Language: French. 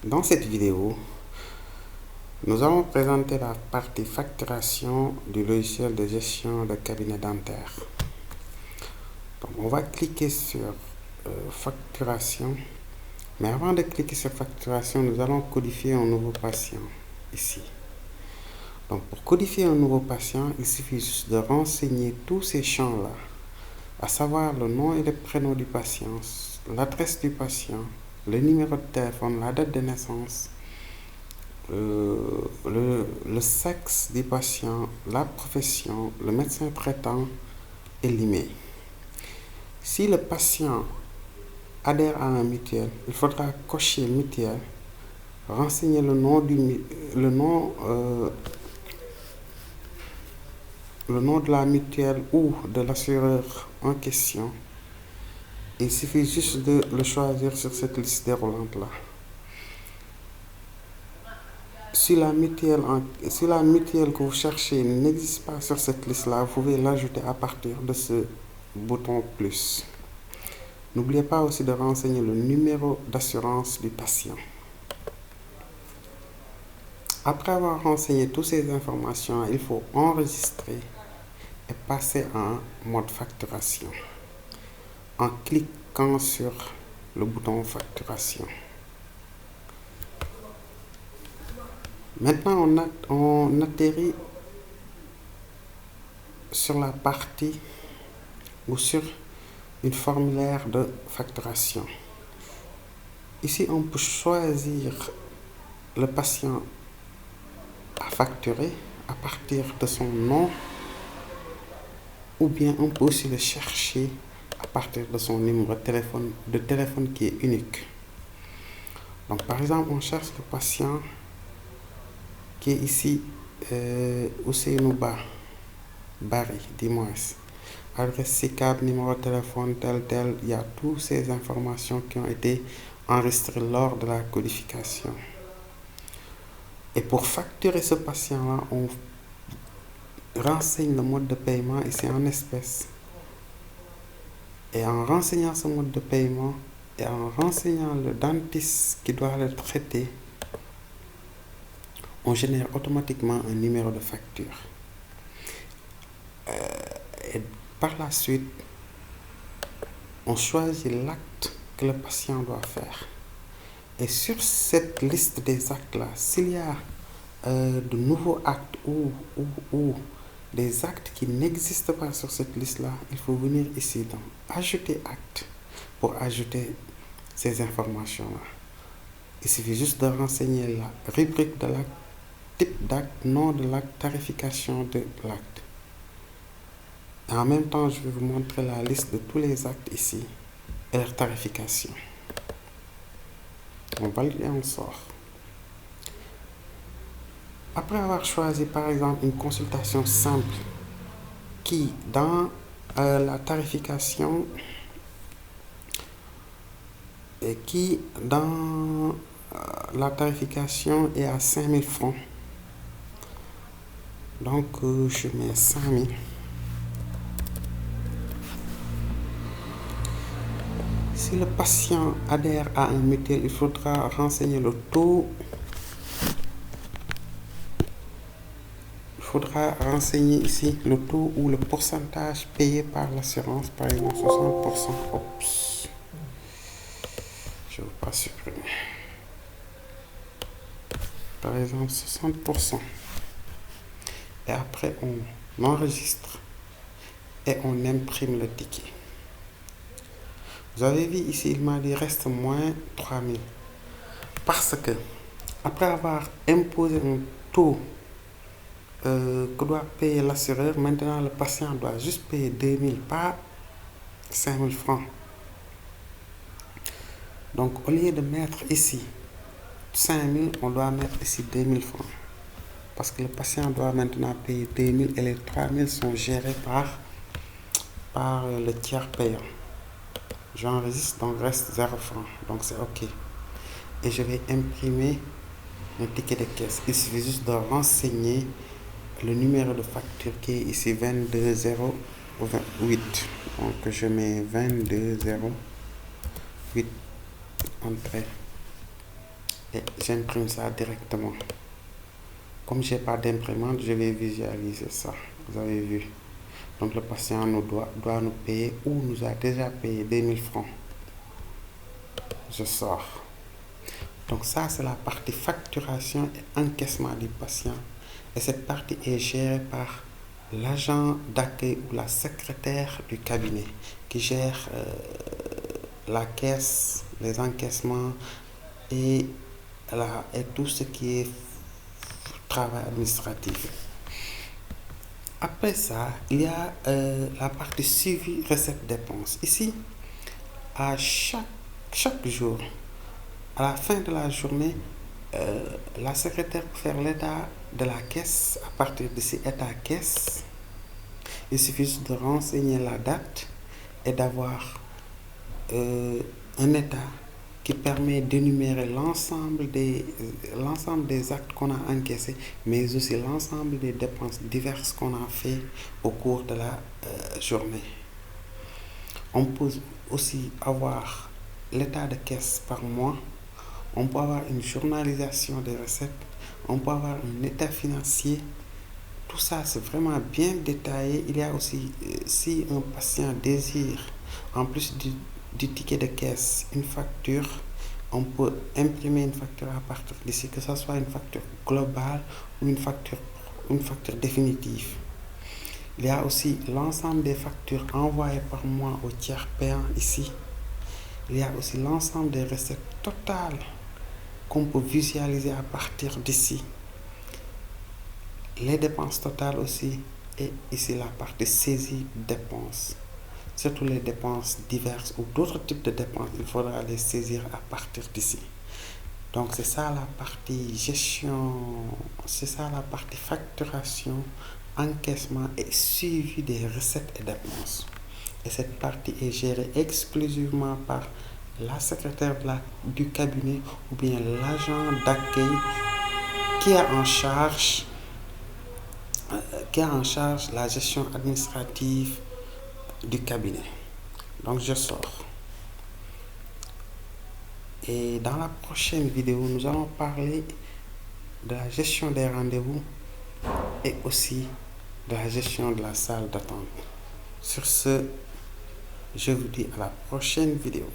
Dans cette vidéo, nous allons présenter la partie facturation du logiciel de gestion de cabinet dentaire. Donc, on va cliquer sur facturation, mais avant de cliquer sur facturation, nous allons codifier un nouveau patient ici. Donc, pour codifier un nouveau patient, il suffit juste de renseigner tous ces champs-là, à savoir le nom et le prénom du patient, l'adresse du patient, le numéro de téléphone, la date de naissance, le sexe du patient, la profession, le médecin traitant et l'email. Si le patient adhère à un mutuelle, il faudra cocher mutuelle, renseigner le nom de la mutuelle ou de l'assureur en question. Il suffit juste de le choisir sur cette liste déroulante-là. Si la mutuelle que vous cherchez n'existe pas sur cette liste-là, vous pouvez l'ajouter à partir de ce bouton plus. N'oubliez pas aussi de renseigner le numéro d'assurance du patient. Après avoir renseigné toutes ces informations, il faut enregistrer et passer en mode facturation en cliquant sur le bouton facturation. Maintenant, on atterrit sur la partie ou sur une formulaire de facturation. Ici, on peut choisir le patient à facturer à partir de son nom, ou bien on peut aussi le chercher à partir de son numéro de téléphone qui est unique. Donc, par exemple, on cherche le patient qui est ici, Ousseynou Barry, dis-moi. Adresse SICAP, numéro de téléphone, tel, il y a toutes ces informations qui ont été enregistrées lors de la codification. Et pour facturer ce patient-là, on renseigne le mode de paiement ici en espèces. Et en renseignant ce mode de paiement et en renseignant le dentiste qui doit le traiter, on génère automatiquement un numéro de facture. Et par la suite, on choisit l'acte que le patient doit faire. Et sur cette liste des actes-là, s'il y a de nouveaux actes ou des actes qui n'existent pas sur cette liste-là, il faut venir ici dans Ajouter acte pour ajouter ces informations-là. Il suffit juste de renseigner la rubrique de l'acte, type d'acte, nom de l'acte, tarification de l'acte. Et en même temps, je vais vous montrer la liste de tous les actes ici et leur tarification. On valide et on sort. Après avoir choisi par exemple une consultation simple qui dans la tarification est à 5000 francs. Donc je mets 5000. Si le patient adhère à un mutuelle, il faudra renseigner le taux. Il faudra renseigner ici le taux ou le pourcentage payé par l'assurance, par exemple 60%. Oups. Je ne veux pas supprimer. Par exemple 60%. Et après, on enregistre et on imprime le ticket. Vous avez vu ici, il m'a dit reste moins 3000. Parce que, après avoir imposé un taux que doit payer l'assureur, maintenant le patient doit juste payer 2000, pas 5000 francs. Donc, au lieu de mettre ici 5000, on doit mettre ici 2000 francs. Parce que le patient doit maintenant payer 2000 et les 3000 sont gérés par le tiers payant. J'enregistre, donc reste 0 francs. Donc c'est OK. Et je vais imprimer un ticket de caisse. Il suffit juste de renseigner le numéro de facture qui est ici 22008. Donc je mets 22008. Entrée. et j'imprime ça directement. Comme j'ai pas d'imprimante, je vais visualiser ça. Vous avez vu. Donc le patient doit nous payer ou nous a déjà payé 2000 francs. Je sors. Donc ça, c'est la partie facturation et encaissement du patient. Et cette partie est gérée par l'agent d'accueil ou la secrétaire du cabinet qui gère la caisse, les encaissements et tout ce qui est travail administratif. Après ça, il y a la partie suivi recette dépenses. Ici, à chaque jour, à la fin de la journée, la secrétaire peut faire l'état de la caisse. À partir de cet état caisse, il suffit de renseigner la date et d'avoir un état qui permet d'énumérer l'ensemble des actes qu'on a encaissés, mais aussi l'ensemble des dépenses diverses qu'on a fait au cours de la journée. On peut aussi avoir l'état de caisse par mois. On peut avoir une journalisation des recettes. On peut avoir un état financier. Tout ça, c'est vraiment bien détaillé. Il y a aussi, si un patient désire, en plus du ticket de caisse, une facture, on peut imprimer une facture à partir d'ici, que ce soit une facture globale ou une facture définitive. Il y a aussi l'ensemble des factures envoyées par mois au tiers payant ici. Il y a aussi l'ensemble des recettes totales qu'on peut visualiser à partir d'ici. Les dépenses totales aussi, et ici la partie saisie dépenses. Surtout les dépenses diverses ou d'autres types de dépenses, il faudra les saisir à partir d'ici. Donc c'est ça la partie gestion, c'est ça la partie facturation, encaissement et suivi des recettes et dépenses. Et cette partie est gérée exclusivement par la secrétaire du cabinet ou bien l'agent d'accueil qui a en charge la gestion administrative du cabinet. Donc je sors. Et dans la prochaine vidéo, nous allons parler de la gestion des rendez-vous et aussi de la gestion de la salle d'attente. Sur ce, je vous dis à la prochaine vidéo.